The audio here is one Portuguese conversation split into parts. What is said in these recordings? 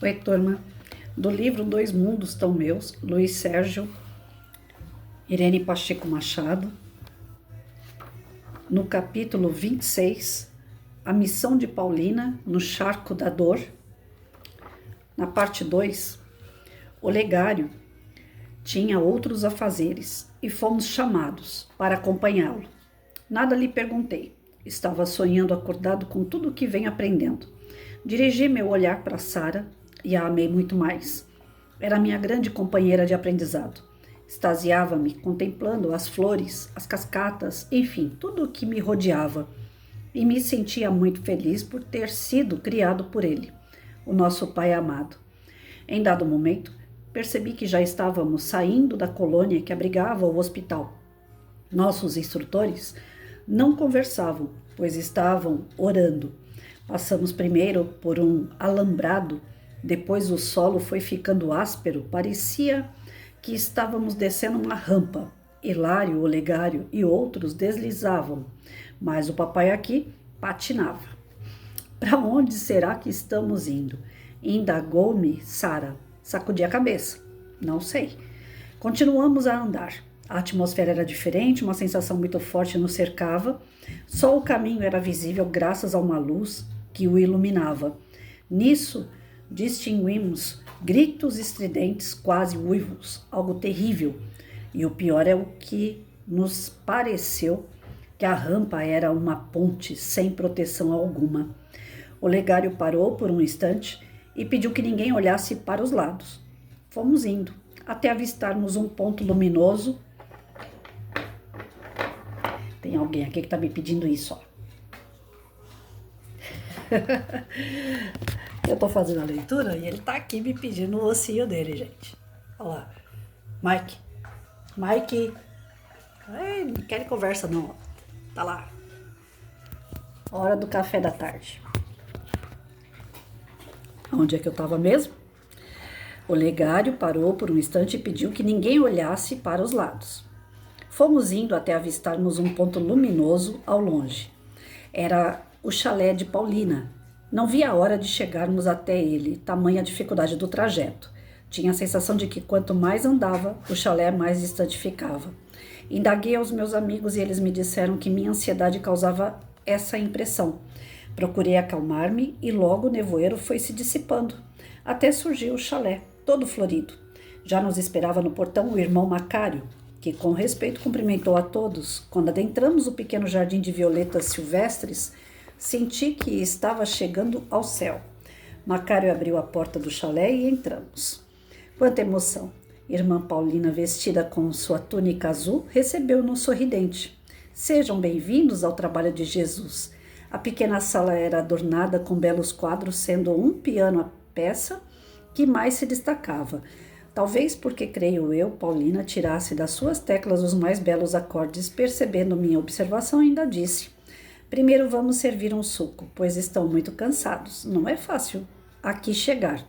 Oi, turma. Do livro Dois Mundos Tão Meus, Luiz Sérgio, Irene Pacheco Machado, no capítulo 26, A Missão de Paulina no Charco da Dor, na parte 2, o legário tinha outros afazeres e fomos chamados para acompanhá-lo. Nada lhe perguntei. Estava sonhando acordado com tudo o que venho aprendendo. Dirigi meu olhar para Sara e a amei muito mais. Era minha grande companheira de aprendizado. Extasiava-me contemplando as flores, as cascatas, enfim, tudo o que me rodeava. E me sentia muito feliz por ter sido criado por ele, o nosso pai amado. Em dado momento, percebi que já estávamos saindo da colônia que abrigava o hospital. Nossos instrutores não conversavam, pois estavam orando. Passamos primeiro por um alambrado, depois o solo foi ficando áspero, parecia que estávamos descendo uma rampa. Hilário, Olegário e outros deslizavam, mas o papai aqui patinava. Para onde será que estamos indo? Indagou-me Sara. Sacudi a cabeça. Não sei. Continuamos a andar. A atmosfera era diferente, uma sensação muito forte nos cercava. Só o caminho era visível graças a uma luz que o iluminava. Nisso, distinguimos gritos estridentes, quase uivos, algo terrível. E o pior é o que nos pareceu que a rampa era uma ponte sem proteção alguma. O legário parou por um instante e pediu que ninguém olhasse para os lados. Fomos indo, até avistarmos um ponto luminoso. Tem alguém aqui que está me pedindo isso, ó. Eu tô fazendo a leitura e ele tá aqui me pedindo o ossinho dele, gente. Olha lá. Mike. Ai, não quer conversa não. Tá lá. Hora do café da tarde. Onde é que eu tava mesmo? O legário parou por um instante e pediu que ninguém olhasse para os lados. Fomos indo até avistarmos um ponto luminoso ao longe. Era o chalé de Paulina. Não vi a hora de chegarmos até ele, tamanha a dificuldade do trajeto. Tinha a sensação de que quanto mais andava, o chalé mais distante ficava. Indaguei aos meus amigos e eles me disseram que minha ansiedade causava essa impressão. Procurei acalmar-me e logo o nevoeiro foi se dissipando, até surgiu o chalé, todo florido. Já nos esperava no portão o irmão Macário, que com respeito cumprimentou a todos. Quando adentramos o pequeno jardim de violetas silvestres, senti que estava chegando ao céu. Macário abriu a porta do chalé e entramos. Quanta emoção! Irmã Paulina, vestida com sua túnica azul, recebeu-nos sorridente. Sejam bem-vindos ao trabalho de Jesus. A pequena sala era adornada com belos quadros, sendo um piano a peça que mais se destacava. Talvez porque, creio eu, Paulina tirasse das suas teclas os mais belos acordes, percebendo minha observação, ainda disse: primeiro vamos servir um suco, pois estão muito cansados. Não é fácil aqui chegar.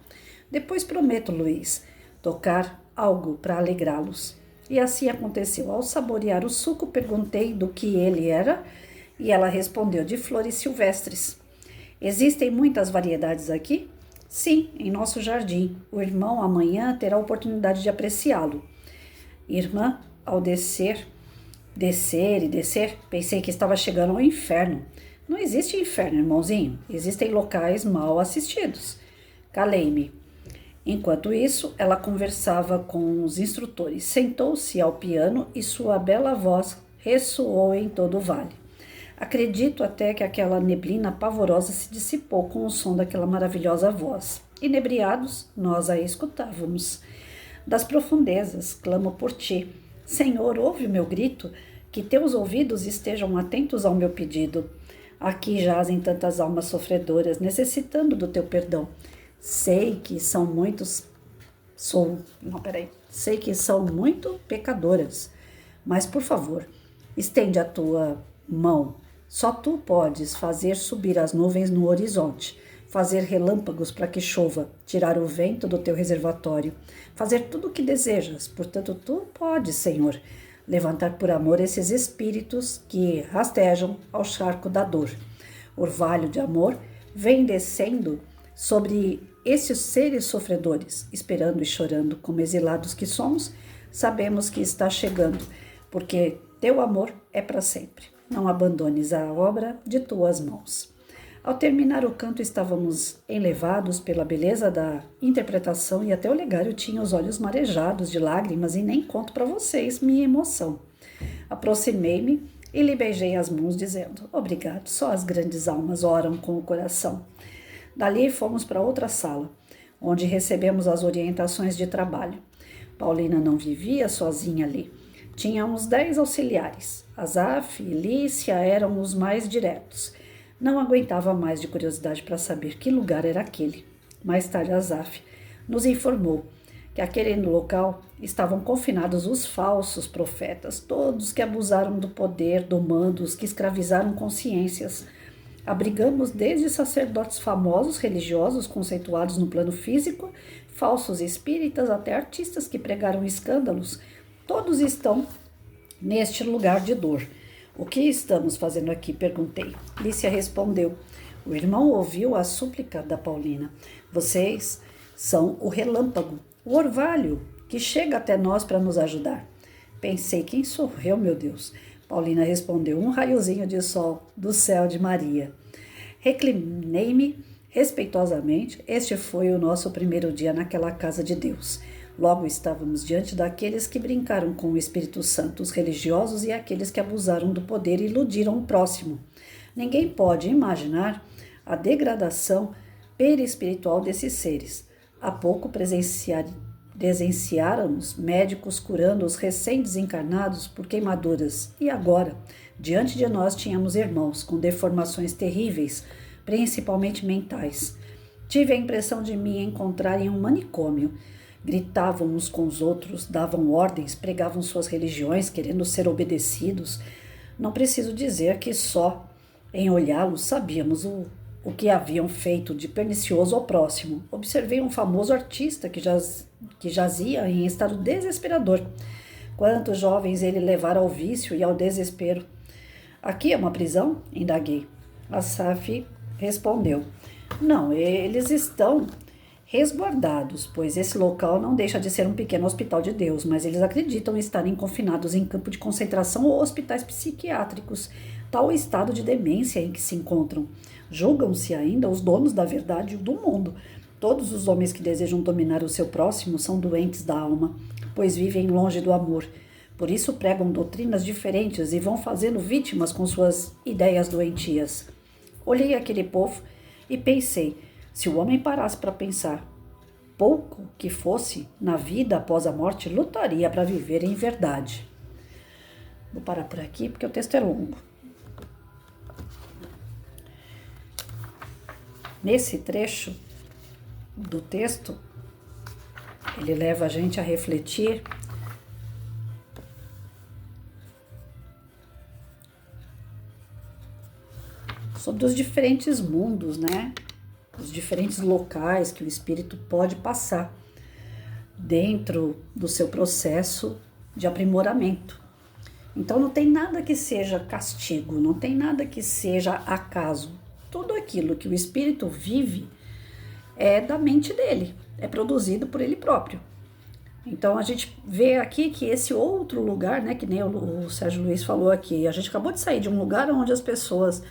Depois prometo, Luiz, tocar algo para alegrá-los. E assim aconteceu. Ao saborear o suco, perguntei do que ele era e ela respondeu: de flores silvestres. Existem muitas variedades aqui? Sim, em nosso jardim. O irmão amanhã terá a oportunidade de apreciá-lo. Irmã, ao descer, pensei que estava chegando ao inferno. Não existe inferno, irmãozinho. Existem locais mal assistidos. Calei-me. Enquanto isso, ela conversava com os instrutores. Sentou-se ao piano e sua bela voz ressoou em todo o vale. Acredito até que aquela neblina pavorosa se dissipou com o som daquela maravilhosa voz. Inebriados, nós a escutávamos. Das profundezas, clamo por ti. Senhor, ouve o meu grito, que teus ouvidos estejam atentos ao meu pedido. Aqui jazem tantas almas sofredoras, necessitando do teu perdão. Sei que são muito pecadoras, mas por favor, estende a tua mão. Só tu podes fazer subir as nuvens no horizonte, fazer relâmpagos para que chova, tirar o vento do teu reservatório, fazer tudo o que desejas. Portanto, tu podes, Senhor, levantar por amor esses espíritos que rastejam ao charco da dor. Orvalho de amor vem descendo sobre Esses seres sofredores, esperando e chorando como exilados que somos, sabemos que está chegando, porque teu amor é para sempre. Não abandones a obra de tuas mãos. Ao terminar o canto, estávamos enlevados pela beleza da interpretação e até o Olegário tinha os olhos marejados de lágrimas e nem conto para vocês minha emoção. Aproximei-me e lhe beijei as mãos, dizendo: obrigado, só as grandes almas oram com o coração. Dali fomos para outra sala, onde recebemos as orientações de trabalho. Paulina não vivia sozinha ali. Tinha uns 10 auxiliares. Asaf e Lícia eram os mais diretos. Não aguentava mais de curiosidade para saber que lugar era aquele. Mais tarde, Asaf nos informou que aquele local estavam confinados os falsos profetas, todos que abusaram do poder, do mando, os que escravizaram consciências. Abrigamos desde sacerdotes famosos, religiosos conceituados no plano físico, falsos espíritas, até artistas que pregaram escândalos. Todos estão neste lugar de dor. O que estamos fazendo aqui? Perguntei. Lícia respondeu. O irmão ouviu a súplica da Paulina. Vocês são o relâmpago, o orvalho, que chega até nós para nos ajudar. Pensei, quem sou eu, meu Deus? Paulina respondeu, um raiozinho de sol do céu de Maria. Reclinei-me respeitosamente. Este foi o nosso primeiro dia naquela casa de Deus. Logo estávamos diante daqueles que brincaram com o Espírito Santo, os religiosos e aqueles que abusaram do poder e iludiram o próximo. Ninguém pode imaginar a degradação perispiritual desses seres. Há pouco presenciáramos médicos curando os recém-desencarnados por queimaduras. E agora, diante de nós tínhamos irmãos com deformações terríveis, principalmente mentais. Tive a impressão de me encontrar em um manicômio. Gritavam uns com os outros, davam ordens, pregavam suas religiões, querendo ser obedecidos. Não preciso dizer que só em olhá-los sabíamos o que haviam feito de pernicioso ao próximo. Observei um famoso artista que jazia em estado desesperador. Quantos jovens ele levara ao vício e ao desespero. Aqui é uma prisão? Indaguei. Asaf respondeu. Não, eles estão resguardados, pois esse local não deixa de ser um pequeno hospital de Deus, mas eles acreditam estarem confinados em campo de concentração ou hospitais psiquiátricos, tal o estado de demência em que se encontram. Julgam-se ainda os donos da verdade e do mundo. Todos os homens que desejam dominar o seu próximo são doentes da alma, pois vivem longe do amor. Por isso pregam doutrinas diferentes e vão fazendo vítimas com suas ideias doentias. Olhei aquele povo e pensei, se o homem parasse para pensar, pouco que fosse, na vida após a morte, lutaria para viver em verdade. Vou parar por aqui porque o texto é longo. Nesse trecho do texto, ele leva a gente a refletir sobre os diferentes mundos, né? Os diferentes locais que o espírito pode passar dentro do seu processo de aprimoramento. Então não tem nada que seja castigo, não tem nada que seja acaso. Tudo aquilo que o espírito vive é da mente dele, é produzido por ele próprio. Então a gente vê aqui que esse outro lugar, né, que nem o Sérgio Luiz falou aqui, a gente acabou de sair de um lugar onde as pessoas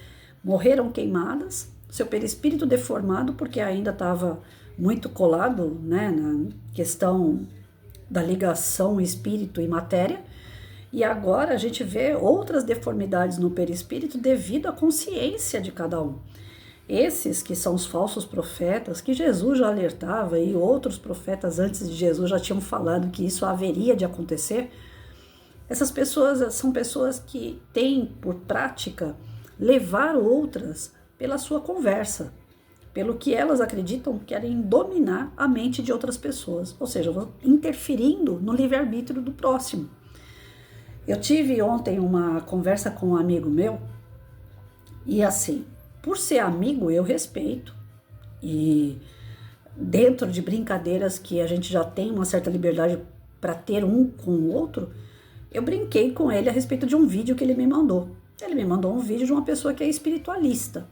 morreram queimadas, seu perispírito deformado, porque ainda estava muito colado, né, na questão da ligação espírito e matéria, e agora a gente vê outras deformidades no perispírito devido à consciência de cada um. Esses que são os falsos profetas, que Jesus já alertava e outros profetas antes de Jesus já tinham falado que isso haveria de acontecer, essas pessoas são pessoas que têm por prática levar outras pela sua conversa, pelo que elas acreditam que querem dominar a mente de outras pessoas, ou seja, interferindo no livre-arbítrio do próximo. Eu tive ontem uma conversa com um amigo meu e assim, por ser amigo eu respeito e dentro de brincadeiras que a gente já tem uma certa liberdade para ter um com o outro, eu brinquei com ele a respeito de um vídeo que ele me mandou. Ele me mandou um vídeo de uma pessoa que é espiritualista.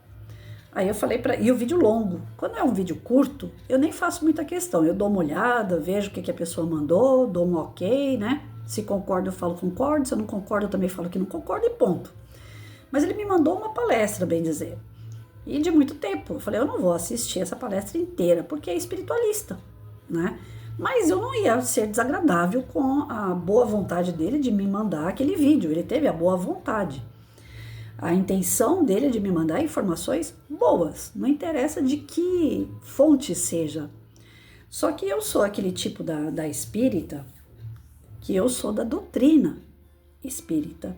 Aí eu falei e o vídeo longo, quando é um vídeo curto, eu nem faço muita questão, eu dou uma olhada, vejo o que a pessoa mandou, dou um ok, né? Se concordo eu falo concordo, se eu não concordo eu também falo que não concordo e ponto. Mas ele me mandou uma palestra, bem dizer, e de muito tempo. Eu falei, eu não vou assistir essa palestra inteira, porque é espiritualista, né? Mas eu não ia ser desagradável com a boa vontade dele de me mandar aquele vídeo, ele teve a boa vontade. A intenção dele é de me mandar informações boas, não interessa de que fonte seja. Só que eu sou aquele tipo da espírita, que eu sou da doutrina espírita.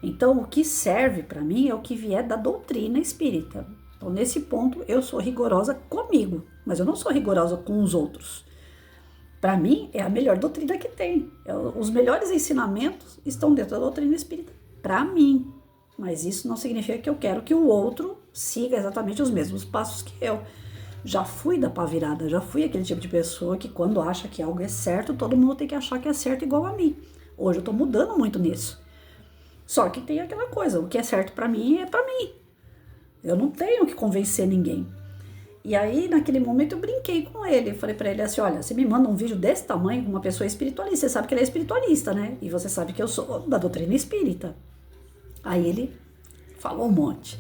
Então, o que serve para mim é o que vier da doutrina espírita. Então, nesse ponto, eu sou rigorosa comigo, mas eu não sou rigorosa com os outros. Para mim, é a melhor doutrina que tem. Os melhores ensinamentos estão dentro da doutrina espírita, para mim. Mas isso não significa que eu quero que o outro siga exatamente os mesmos passos que eu. Já fui da pá virada, já fui aquele tipo de pessoa que quando acha que algo é certo, todo mundo tem que achar que é certo igual a mim. Hoje eu tô mudando muito nisso. Só que tem aquela coisa, o que é certo pra mim é pra mim. Eu não tenho que convencer ninguém. E aí, naquele momento, eu brinquei com ele. Falei pra ele assim, olha, você me manda um vídeo desse tamanho com uma pessoa espiritualista. Você sabe que ele é espiritualista, né? E você sabe que eu sou da doutrina espírita. Aí ele falou um monte.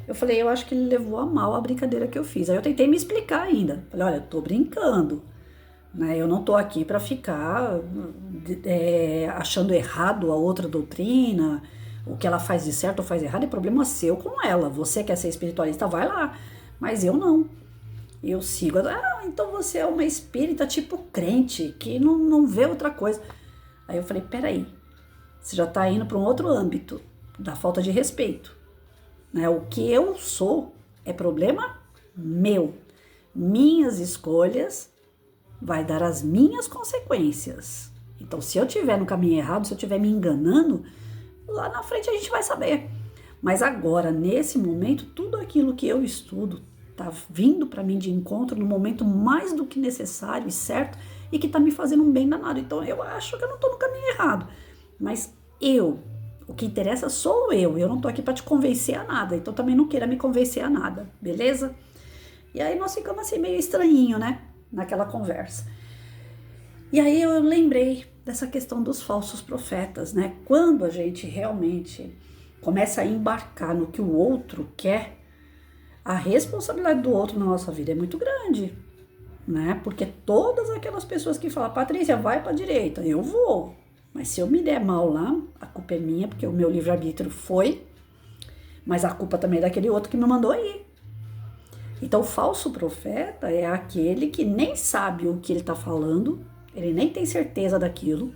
Eu falei, eu acho que ele levou a mal a brincadeira que eu fiz. Aí eu tentei me explicar ainda. Falei, olha, eu tô brincando, né? Eu não tô aqui pra ficar achando errado a outra doutrina. O que ela faz de certo ou faz errado é problema seu com ela. Você quer ser espiritualista, vai lá. Mas eu não. Eu sigo. Então você é uma espírita tipo crente, que não vê outra coisa. Aí eu falei, peraí, você já tá indo pra um outro âmbito da falta de respeito, né? O que eu sou é problema meu. Minhas escolhas vai dar as minhas consequências. Então, se eu estiver no caminho errado, se eu estiver me enganando, lá na frente a gente vai saber. Mas agora, nesse momento, tudo aquilo que eu estudo tá vindo para mim de encontro no momento mais do que necessário e certo e que tá me fazendo um bem danado. Então, eu acho que eu não tô no caminho errado. Mas o que interessa sou eu não tô aqui para te convencer a nada, então também não queira me convencer a nada, beleza? E aí nós ficamos assim meio estranhinho, né, naquela conversa. E aí eu lembrei dessa questão dos falsos profetas, né? Quando a gente realmente começa a embarcar no que o outro quer, a responsabilidade do outro na nossa vida é muito grande, né? Porque todas aquelas pessoas que falam, Patrícia, vai para a direita, eu vou. Mas se eu me der mal lá, a culpa é minha, porque o meu livre-arbítrio foi, mas a culpa também é daquele outro que me mandou ir. Então, o falso profeta é aquele que nem sabe o que ele está falando, ele nem tem certeza daquilo,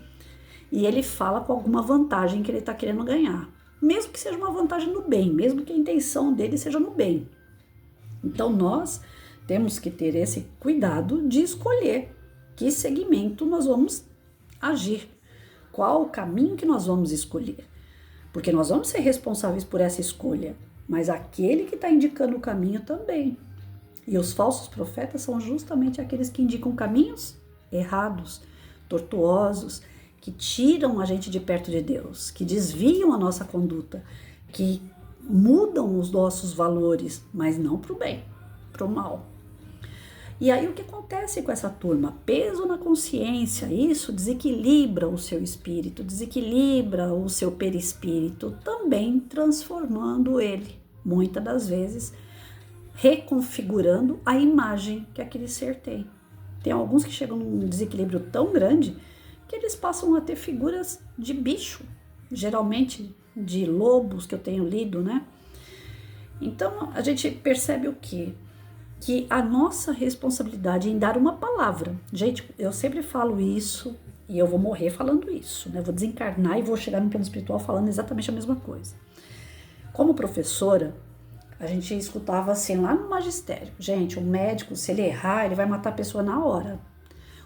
e ele fala com alguma vantagem que ele está querendo ganhar. Mesmo que seja uma vantagem no bem, mesmo que a intenção dele seja no bem. Então, nós temos que ter esse cuidado de escolher que segmento nós vamos agir. Qual o caminho que nós vamos escolher? Porque nós vamos ser responsáveis por essa escolha, mas aquele que está indicando o caminho também. E os falsos profetas são justamente aqueles que indicam caminhos errados, tortuosos, que tiram a gente de perto de Deus, que desviam a nossa conduta, que mudam os nossos valores, mas não para o bem, para o mal. E aí o que acontece com essa turma? Peso na consciência, isso desequilibra o seu espírito, desequilibra o seu perispírito, também transformando ele, muitas das vezes, reconfigurando a imagem que aquele ser tem. Tem alguns que chegam num desequilíbrio tão grande que eles passam a ter figuras de bicho, geralmente de lobos, que eu tenho lido, né? Então a gente percebe o quê? Que a nossa responsabilidade em dar uma palavra. Gente, eu sempre falo isso e eu vou morrer falando isso, né? Vou desencarnar e vou chegar no plano espiritual falando exatamente a mesma coisa. Como professora, a gente escutava assim lá no magistério. Gente, um médico, se ele errar, ele vai matar a pessoa na hora.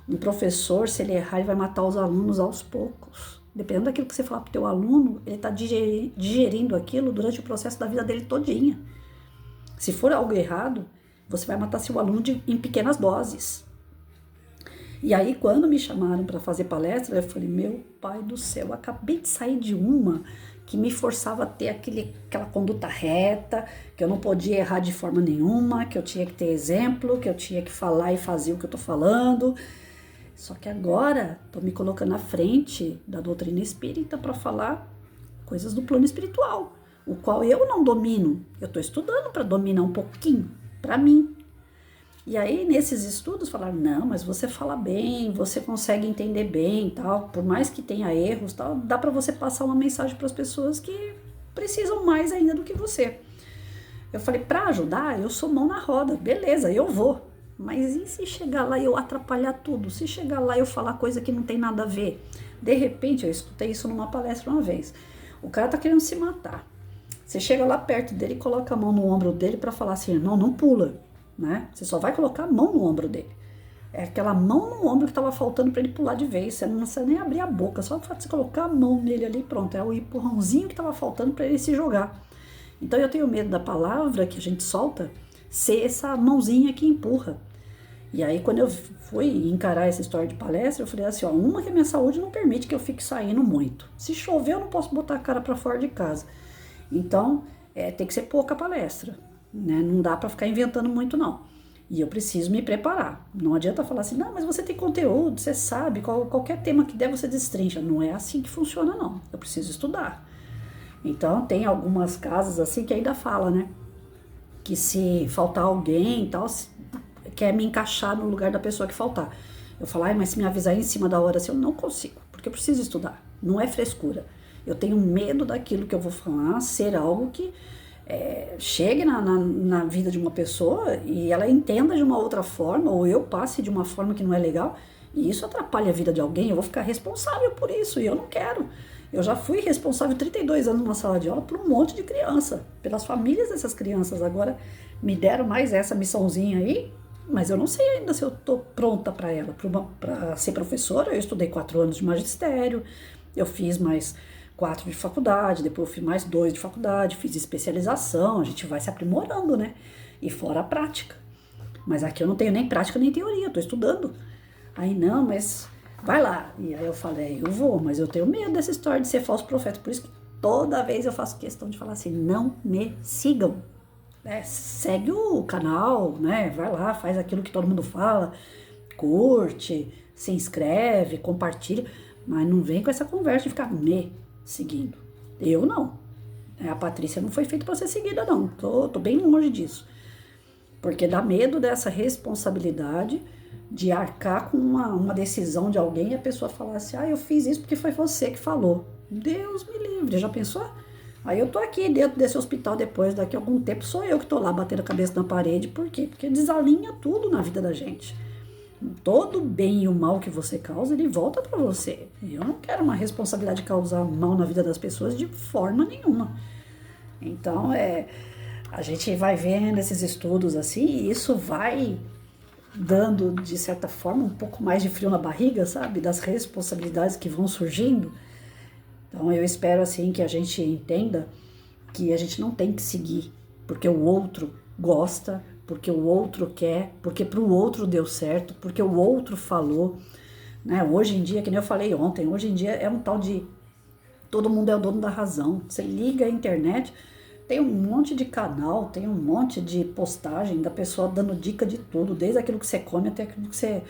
Um professor, se ele errar, ele vai matar os alunos aos poucos. Dependendo daquilo que você falar pro teu aluno, ele está digerindo aquilo durante o processo da vida dele todinha. Se for algo errado, você vai matar seu aluno em pequenas doses. E aí, quando me chamaram para fazer palestra, eu falei, meu pai do céu, eu acabei de sair de uma que me forçava a ter aquela conduta reta, que eu não podia errar de forma nenhuma, que eu tinha que ter exemplo, que eu tinha que falar e fazer o que eu tô falando. Só que agora tô me colocando na frente da doutrina espírita para falar coisas do plano espiritual, o qual eu não domino. Eu tô estudando para dominar um pouquinho, para mim. E aí, nesses estudos, falaram, não, mas você fala bem, você consegue entender bem e tal, por mais que tenha erros tal, dá para você passar uma mensagem para as pessoas que precisam mais ainda do que você. Eu falei, para ajudar, eu sou mão na roda, beleza, eu vou. Mas e se chegar lá e eu atrapalhar tudo? Se chegar lá e eu falar coisa que não tem nada a ver? De repente, eu escutei isso numa palestra uma vez, o cara tá querendo se matar. Você chega lá perto dele e coloca a mão no ombro dele para falar assim, não pula. Né? Você só vai colocar a mão no ombro dele. É aquela mão no ombro que estava faltando para ele pular de vez. Você não precisa nem abrir a boca, só o fato de você colocar a mão nele ali, pronto. É o empurrãozinho que estava faltando para ele se jogar. Então eu tenho medo da palavra que a gente solta ser essa mãozinha que empurra. E aí quando eu fui encarar essa história de palestra, eu falei assim, ó, uma que a minha saúde não permite que eu fique saindo muito. Se chover eu não posso botar a cara para fora de casa. Então tem que ser pouca palestra. Né? Não dá para ficar inventando muito, não. E eu preciso me preparar. Não adianta falar assim, não, mas você tem conteúdo, você sabe, qualquer tema que der você destrincha. Não é assim que funciona, não. Eu preciso estudar. Então, tem algumas casas assim que ainda fala, né? Que se faltar alguém e tal, quer me encaixar no lugar da pessoa que faltar. Eu falo, mas se me avisar em cima da hora, assim, eu não consigo, porque eu preciso estudar. Não é frescura. Eu tenho medo daquilo que eu vou falar ser algo que chegue na vida de uma pessoa e ela entenda de uma outra forma, ou eu passe de uma forma que não é legal, e isso atrapalha a vida de alguém, eu vou ficar responsável por isso, e eu não quero. Eu já fui responsável 32 anos numa sala de aula por um monte de criança, pelas famílias dessas crianças. Agora me deram mais essa missãozinha aí, mas eu não sei ainda se eu tô pronta para ela, para ser professora. Eu estudei 4 anos de magistério, eu fiz mais 4 de faculdade, depois eu fiz mais 2 de faculdade, fiz especialização, a gente vai se aprimorando, né? E fora a prática. Mas aqui eu não tenho nem prática nem teoria, eu tô estudando. Aí não, mas vai lá. E aí eu falei, eu vou, mas eu tenho medo dessa história de ser falso profeta. Por isso que toda vez eu faço questão de falar assim, não me sigam. Segue o canal, né? Vai lá, faz aquilo que todo mundo fala, curte, se inscreve, compartilha, mas não vem com essa conversa de ficar me seguindo. Eu não. A Patrícia não foi feita para ser seguida, não. Tô bem longe disso. Porque dá medo dessa responsabilidade de arcar com uma decisão de alguém e a pessoa falar assim, eu fiz isso porque foi você que falou. Deus me livre, já pensou? Aí eu tô aqui dentro desse hospital depois, daqui a algum tempo, sou eu que tô lá batendo a cabeça na parede. Por quê? Porque desalinha tudo na vida da gente. Todo o bem e o mal que você causa, ele volta para você. Eu não quero uma responsabilidade de causar mal na vida das pessoas de forma nenhuma. Então, a gente vai vendo esses estudos assim, e isso vai dando, de certa forma, um pouco mais de frio na barriga, sabe? Das responsabilidades que vão surgindo. Então, eu espero, assim, que a gente entenda que a gente não tem que seguir porque o outro gosta, porque o outro quer, porque para o outro deu certo, porque o outro falou, né? Hoje em dia, que nem eu falei ontem, hoje em dia é um tal de todo mundo é o dono da razão. Você liga a internet, tem um monte de canal, tem um monte de postagem da pessoa dando dica de tudo, desde aquilo que você come até aquilo que você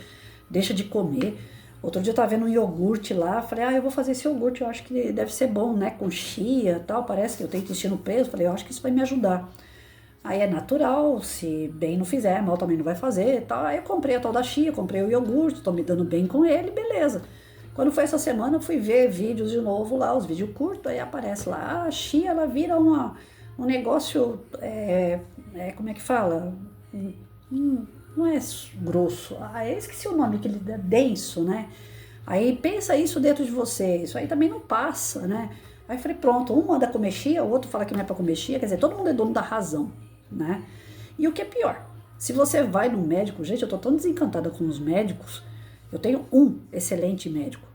deixa de comer. Outro dia eu tava vendo um iogurte lá, falei, eu vou fazer esse iogurte, eu acho que deve ser bom, né, com chia e tal, parece que eu tenho intestino preso, falei, eu acho que isso vai me ajudar. Aí é natural, se bem não fizer, mal também não vai fazer e tal. Aí eu comprei a tal da chia, comprei o iogurte, tô me dando bem com ele, beleza. Quando foi essa semana, eu fui ver vídeos de novo lá, os vídeos curtos, aí aparece lá, a chia, ela vira um negócio, como é que fala? Não é grosso, eu esqueci o nome, aquele denso, né? Aí pensa isso dentro de você, isso aí também não passa, né? Aí eu falei, pronto, um manda comer chia, o outro fala que não é pra comer chia, quer dizer, todo mundo é dono da razão, né? E o que é pior, se você vai no médico, gente, eu tô tão desencantada com os médicos, eu tenho um excelente médico,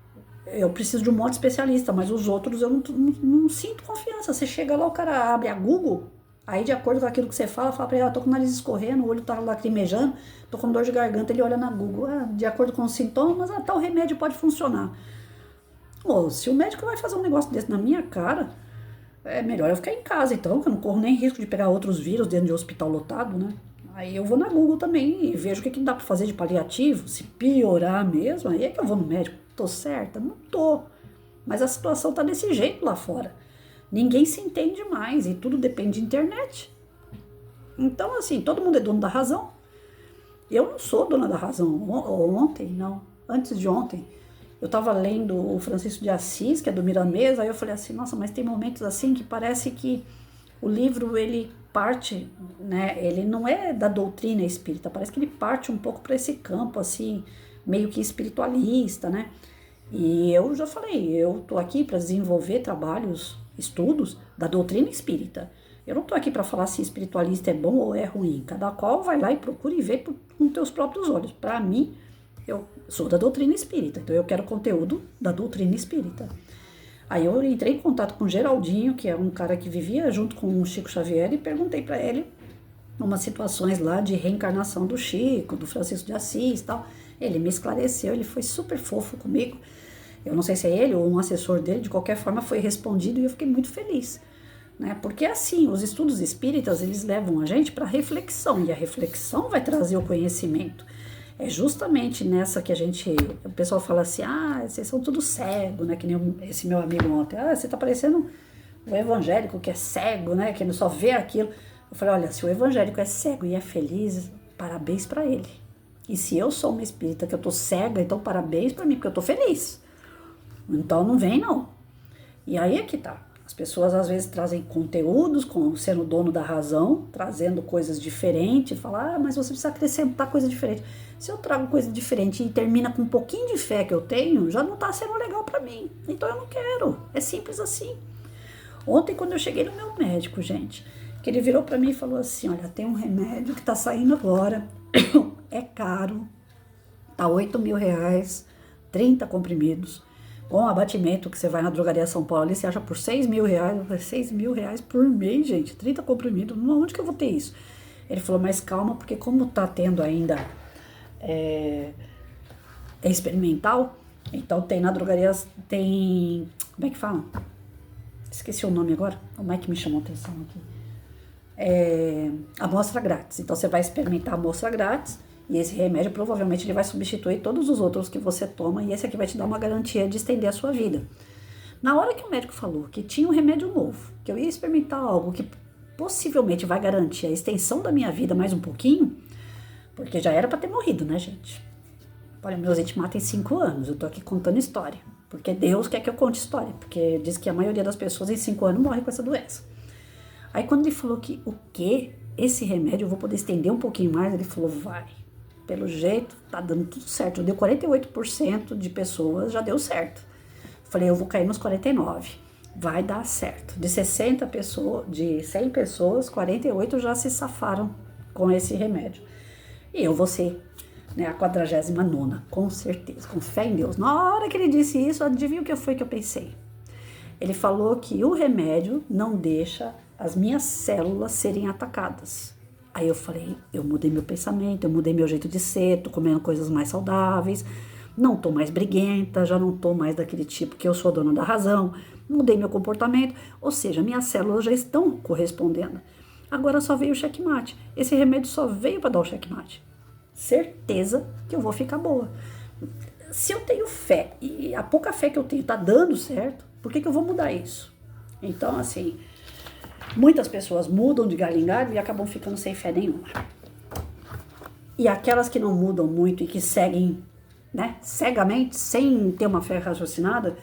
eu preciso de um monte de especialista, mas os outros eu não sinto confiança. Você chega lá, o cara abre a Google, Aí, de acordo com aquilo que você fala pra ele, tô com o nariz escorrendo, o olho tá lacrimejando, tô com dor de garganta, ele olha na Google, de acordo com os sintomas, tal remédio pode funcionar. Ô, se o médico vai fazer um negócio desse na minha cara, é melhor eu ficar em casa, então, que eu não corro nem risco de pegar outros vírus dentro de um hospital lotado, né? Aí eu vou na Google também e vejo o que dá pra fazer de paliativo, se piorar mesmo, aí é que eu vou no médico. Tô certa? Não tô. Mas a situação tá desse jeito lá fora. Ninguém se entende mais e tudo depende de internet. Então, assim, todo mundo é dono da razão. Eu não sou dona da razão. Ontem, não. Antes de ontem, eu estava lendo o Francisco de Assis, que é do Miramês, aí eu falei assim, nossa, mas tem momentos assim que parece que o livro, ele parte, né, ele não é da doutrina espírita, parece que ele parte um pouco para esse campo, assim, meio que espiritualista, né? E eu já falei, eu tô aqui para desenvolver trabalhos, estudos da doutrina espírita. Eu não tô aqui para falar se espiritualista é bom ou é ruim. Cada qual vai lá e procura e vê com teus próprios olhos. Para mim, eu sou da doutrina espírita, então eu quero conteúdo da doutrina espírita. Aí eu entrei em contato com o Geraldinho, que é um cara que vivia junto com o Chico Xavier, e perguntei para ele umas situações lá de reencarnação do Chico, do Francisco de Assis e tal. Ele me esclareceu, ele foi super fofo comigo. Eu não sei se é ele ou um assessor dele, de qualquer forma foi respondido e eu fiquei muito feliz. Né? Porque assim, os estudos espíritas, eles levam a gente para reflexão, e a reflexão vai trazer o conhecimento. É justamente nessa que o pessoal fala assim, vocês são tudo cego, né? Que nem esse meu amigo ontem, você tá parecendo um evangélico que é cego, né? Que só vê aquilo. Eu falei, olha, se o evangélico é cego e é feliz, parabéns para ele. E se eu sou uma espírita que eu tô cega, então parabéns para mim, porque eu tô feliz. Então não vem não. E aí é que tá. As pessoas às vezes trazem conteúdos, sendo dono da razão, trazendo coisas diferentes, falar, mas você precisa acrescentar coisa diferente. Se eu trago coisa diferente e termina com um pouquinho de fé que eu tenho, já não tá sendo legal para mim. Então eu não quero. É simples assim. Ontem, quando eu cheguei no meu médico, gente, que ele virou para mim e falou assim, olha, tem um remédio que tá saindo agora, é caro, tá R$8.000, 30 comprimidos, com abatimento que você vai na drogaria São Paulo ali, você acha por R$6.000, eu falei, R$6.000 por mês, gente, 30 comprimidos, onde que eu vou ter isso? Ele falou, mas calma, porque como tá tendo ainda é experimental, então tem na drogaria, tem, como é que fala? Esqueci o nome agora, o Mike me chamou a atenção aqui. Amostra grátis, então você vai experimentar a amostra grátis, e esse remédio provavelmente ele vai substituir todos os outros que você toma, e esse aqui vai te dar uma garantia de estender a sua vida. Na hora que o médico falou que tinha um remédio novo, que eu ia experimentar algo que possivelmente vai garantir a extensão da minha vida mais um pouquinho, porque já era para ter morrido, né, gente? Olha, meu Zitmar tem 5 anos, eu tô aqui contando história, porque Deus quer que eu conte história, porque diz que a maioria das pessoas em 5 anos morre com essa doença. Aí quando ele falou que o quê? Esse remédio eu vou poder estender um pouquinho mais, ele falou, vai. Pelo jeito, tá dando tudo certo. Deu 48% de pessoas, já deu certo. Falei, eu vou cair nos 49%. Vai dar certo. De 60 pessoas, de 100 pessoas, 48 já se safaram com esse remédio. E eu vou ser, né, a 49ª, com certeza, com fé em Deus. Na hora que ele disse isso, adivinha o que foi que eu pensei? Ele falou que o remédio não deixa as minhas células serem atacadas. Aí eu falei, eu mudei meu pensamento, eu mudei meu jeito de ser, tô comendo coisas mais saudáveis, não tô mais briguenta, já não tô mais daquele tipo que eu sou dona da razão, mudei meu comportamento, ou seja, minhas células já estão correspondendo. Agora só veio o checkmate, esse remédio só veio para dar o checkmate. Certeza que eu vou ficar boa. Se eu tenho fé, e a pouca fé que eu tenho tá dando certo, por que eu vou mudar isso? Então, assim, muitas pessoas mudam de galho em galho e acabam ficando sem fé nenhuma. E aquelas que não mudam muito e que seguem, né, cegamente, sem ter uma fé raciocinada,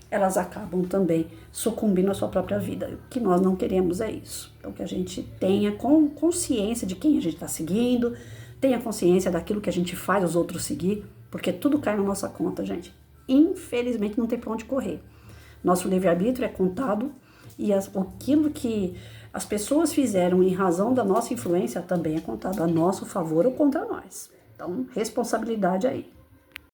elas acabam também sucumbindo à sua própria vida. O que nós não queremos é isso. Então, que a gente tenha consciência de quem a gente está seguindo, tenha consciência daquilo que a gente faz os outros seguir, porque tudo cai na nossa conta, gente. Infelizmente, não tem pra onde correr. Nosso livre-arbítrio é contado e aquilo que as pessoas fizeram em razão da nossa influência também é contado a nosso favor ou contra nós. Então, responsabilidade aí.